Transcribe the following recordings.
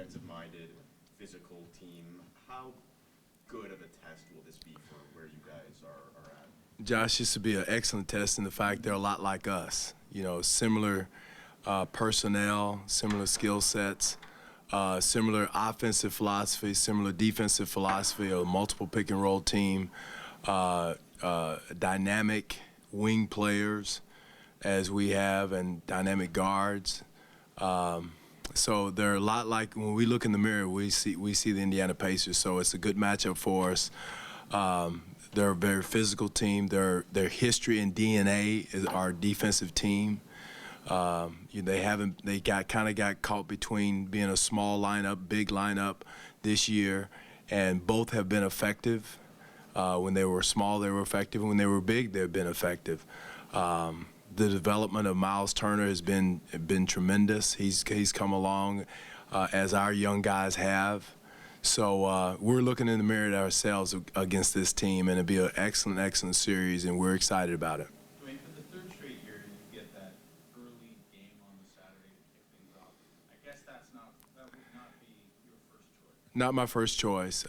defensive-minded, physical team. How good of a test will this be for where you guys are at? Josh, this would be an excellent test in the fact they're a lot like us. You know, similar personnel, similar skill sets, similar offensive philosophy, similar defensive philosophy, a multiple pick and roll team, dynamic wing players as we have, and dynamic guards. So they're a lot like, when we look in the mirror, we see the Indiana Pacers. So it's a good matchup for us. They're a very physical team. Their history and DNA is our defensive team. They got caught between being a small lineup, big lineup this year, and both have been effective. When they were small, they were effective. When they were big, they've been effective. The development of Miles Turner has been tremendous. He's come along as our young guys have. So we're looking in the mirror at ourselves against this team, and it'll be an excellent, excellent series, and we're excited about it. Dwane, for the third straight year, you get that early game on the Saturday to kick things off. I guess that would not be your first choice. Not my first choice.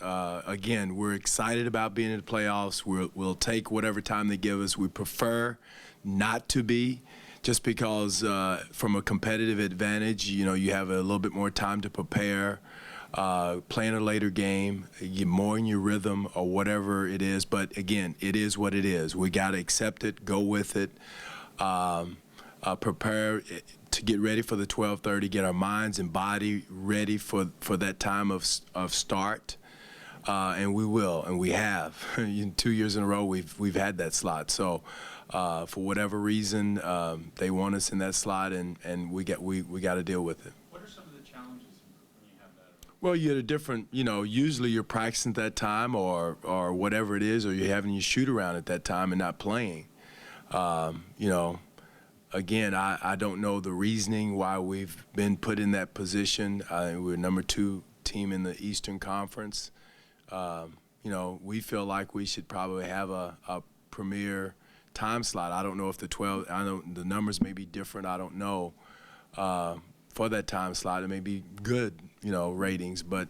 Again, we're excited about being in the playoffs. We'll take whatever time they give us. We prefer not to be, just because from a competitive advantage, you know, you have a little bit more time to prepare. Playing a later game, you get more in your rhythm or whatever it is. But again, it is what it is. We got to accept it, go with it, prepare to get ready for the 12:30, get our minds and body ready for that time of start. And we will, and we have. 2 years in a row, we've had that slot. So for whatever reason, they want us in that slot, and we got to deal with it. What are some of the challenges when you have that? Well, you had a different, usually you're practicing at that time or whatever it is, or you're having your shoot around at that time and not playing. Again, I don't know the reasoning why we've been put in that position. We're number 2 team in the Eastern Conference. We feel like we should probably have a premier time slot. I don't know if the numbers may be different. I don't know. For that time slot, it may be good, ratings, but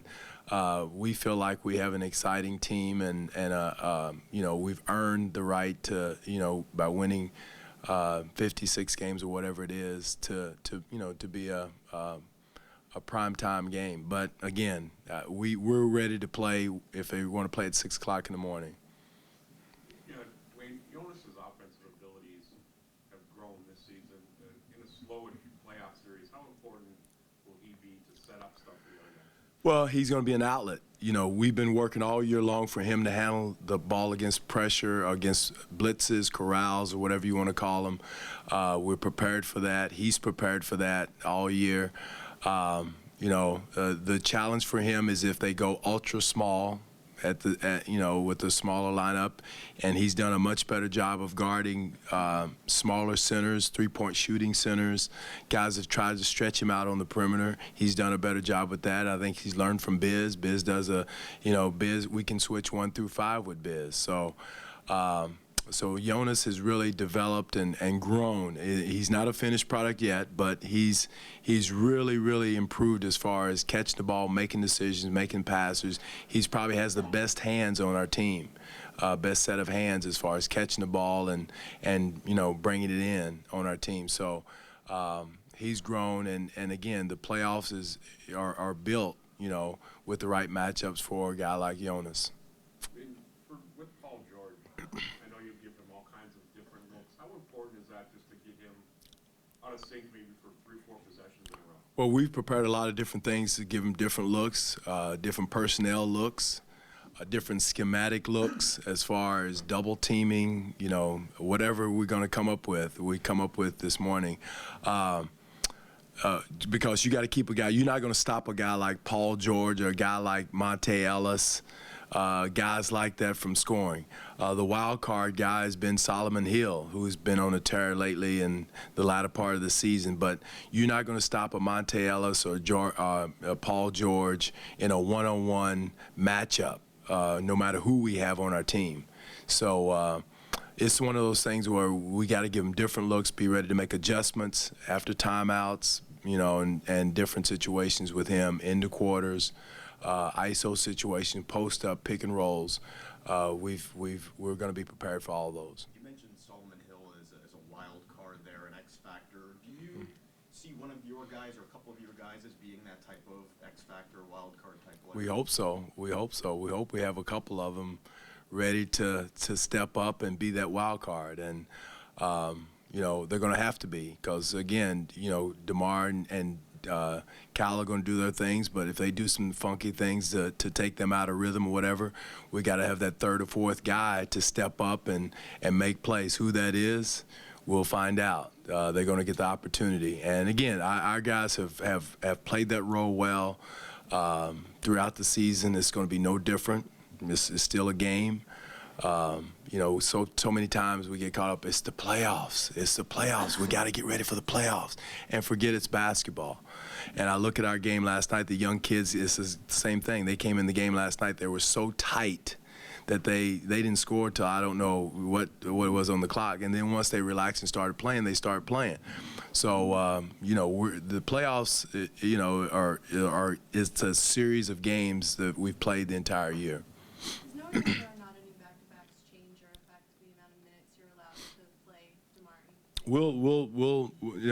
we feel like we have an exciting team, and we've earned the right to, by winning 56 games or whatever it is, to be a primetime game. But again, we're ready to play if they want to play at 6 o'clock in the morning. Dwane, Jonas's offensive abilities have grown this season. In a slow playoff series, how important will he be to set up stuff for the other guys? Well, he's going to be an outlet. We've been working all year long for him to handle the ball against pressure, against blitzes, corrals, or whatever you want to call them. We're prepared for that. He's prepared for that all year. The challenge for him is if they go ultra small with the smaller lineup, and he's done a much better job of guarding smaller centers, three-point shooting centers. Guys have tried to stretch him out on the perimeter. He's done a better job with that. I think he's learned from Biz. Biz does Biz, we can switch 1 through 5 with Biz. So Jonas has really developed and grown. He's not a finished product yet, but he's really, really improved as far as catching the ball, making decisions, making passes. He's probably has the best hands on our team, best set of hands as far as catching the ball and bringing it in on our team. So he's grown, and again, the playoffs are built, with the right matchups for a guy like Jonas. With Paul George, I know you've given him all kinds of different looks. How important is that just to get him out of sync maybe for 3-4 possessions in a row? Well, we've prepared a lot of different things to give him different looks, different personnel looks, different schematic looks as far as double teaming, whatever we're going to come up with, this morning. Because you got to keep a guy. You're not going to stop a guy like Paul George or a guy like Monte Ellis, guys like that from scoring. The wild card guy has been Solomon Hill, who's been on a tear lately in the latter part of the season. But you're not going to stop a Monte Ellis or Paul George in a one-on-one matchup, no matter who we have on our team. So it's one of those things where we got to give them different looks, be ready to make adjustments after timeouts, and different situations with him in the quarters, ISO situation, post up, pick and rolls. We're going to be prepared for all those. You mentioned Solomon Hill as a wild card there, an X factor. Do you see one of your guys or a couple of your guys as being that type of X factor, wild card type player? We hope so. We hope we have a couple of them ready to step up and be that wild card. And, they're going to have to be because, again, DeMar and Cal are going to do their things, but if they do some funky things to take them out of rhythm or whatever, we got to have that third or fourth guy to step up and make plays. Who that is, we'll find out. They're going to get the opportunity. And, again, our guys have played that role well throughout the season. It's going to be no different. It's still a game. So many times we get caught up, it's the playoffs. It's the playoffs. We got to get ready for the playoffs and forget it's basketball. And I look at our game last night, the young kids, it's the same thing. They came in the game last night, they were so tight that they didn't score till I don't know what it was on the clock. And then once they relaxed and started playing, they started playing. So, the playoffs, it's a series of games that we've played the entire year. Is knowing whether or not any back-to-backs change or affect the amount of minutes you're allowed to play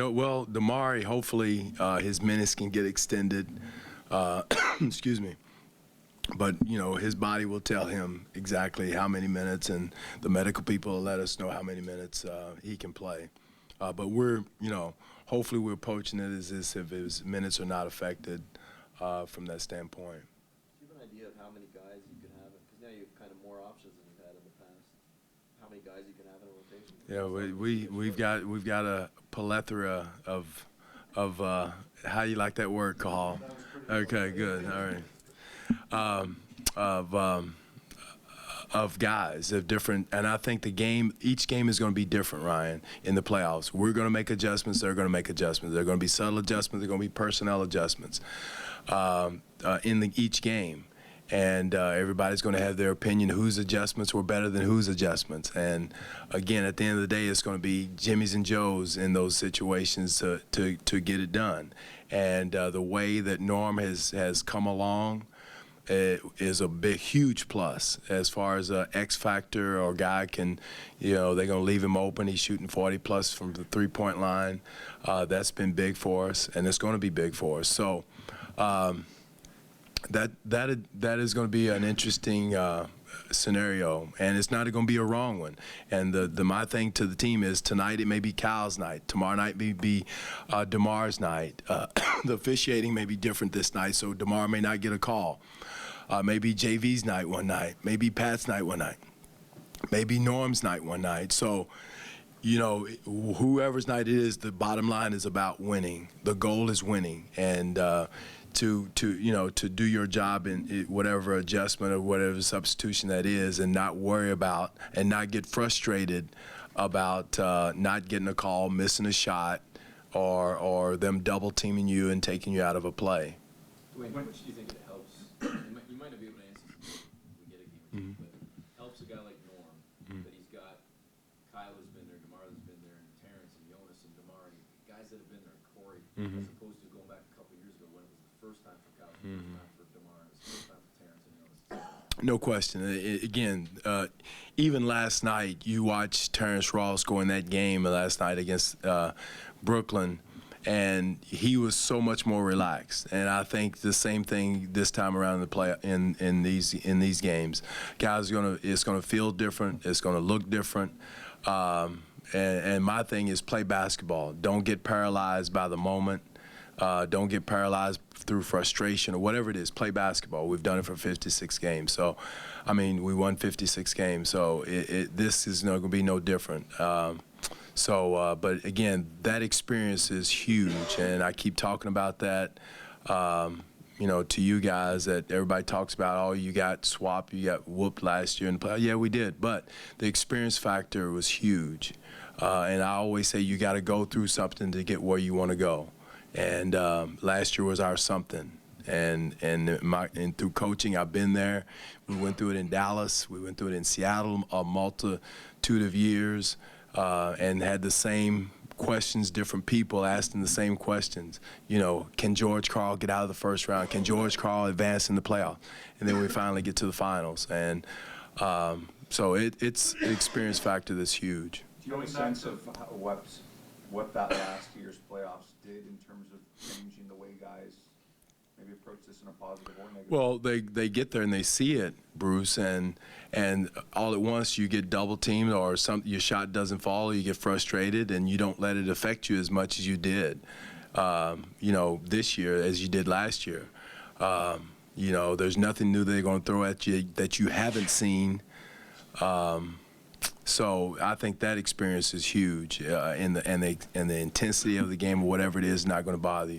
DeMar? Damari, hopefully his minutes can get extended. Excuse me. But, his body will tell him exactly how many minutes, and the medical people will let us know how many minutes he can play. But we're, hopefully we're approaching it as if his minutes are not affected from that standpoint. Do you have an idea of how many guys you can have? Because now you have kind of more options than you've had in the past. How many guys you can have in a rotation? Yeah, we've got a plethora of how you like that word, Cahal? Okay, good, all right. Of guys of different, and I think each game is going to be different, Ryan, in the playoffs. We're going to make adjustments. They're going to make adjustments. They're going to be subtle adjustments. They're going to be personnel adjustments in each game. And everybody's going to have their opinion whose adjustments were better than whose adjustments. And, again, at the end of the day, it's going to be Jimmy's and Joe's in those situations to get it done. And the way that Norm has come along is a huge plus as far as an X factor or guy can, they're going to leave him open. He's shooting 40+ from the three-point line. That's been big for us, and it's going to be big for us. So that is going to be an interesting scenario, and it's not going to be a wrong one. And my thing to the team is tonight it may be Cal's night, tomorrow night may be DeMar's night. The officiating may be different this night, so DeMar may not get a call. Maybe JV's night one night, maybe Pat's night one night, maybe Norm's night one night. So, whoever's night it is, the bottom line is about winning. The goal is winning, and to do your job in whatever adjustment or whatever substitution that is, and not worry about and not get frustrated about not getting a call, missing a shot, or them double teaming you and taking you out of a play. Dwane, how much do you think it helps? You might not be able to answer this if we get a game or two, but helps a guy like Norm that he's got Kyle has been there, DeMar has been there, and Terrence and Jonas and DeMar, guys that have been there, and Corey, as opposed to going back a couple years ago when it was the first time for Kyle, the first time for DeMar, it was the first time for Terrence and Jonas. No question. Again, even last night, you watched Terrence Ross go in that game last night against Brooklyn, and he was so much more relaxed. And I think the same thing this time around in these games. Guys, it's gonna feel different. It's gonna look different. And my thing is play basketball. Don't get paralyzed by the moment. Don't get paralyzed through frustration or whatever it is. Play basketball. We've done it for 56 games. So, we won 56 games. So this is not going to be no different. But again, that experience is huge, and I keep talking about that. To you guys that everybody talks about, oh, you got swapped, you got whooped last year in the play. Yeah, we did, but the experience factor was huge. And I always say you got to go through something to get where you want to go. And last year was our something. And through coaching, I've been there. We went through it in Dallas. We went through it in Seattle a multitude of years, and had the same questions, different people asking the same questions. You know, can George Karl get out of the first round? Can George Karl advance in the playoff? And then we finally get to the finals. And so it's an experience factor that's huge. Do you have a sense of what that last year's playoffs did in terms of changing the way guys maybe approach this in a positive or negative? Well, they get there and they see it, Bruce, and all at once you get double teamed or your shot doesn't fall, you get frustrated, and you don't let it affect you as much as you did, you know, this year as you did last year. You know, there's nothing new they're going to throw at you that you haven't seen. So I think that experience is huge, and the intensity of the game or whatever it is not going to bother you.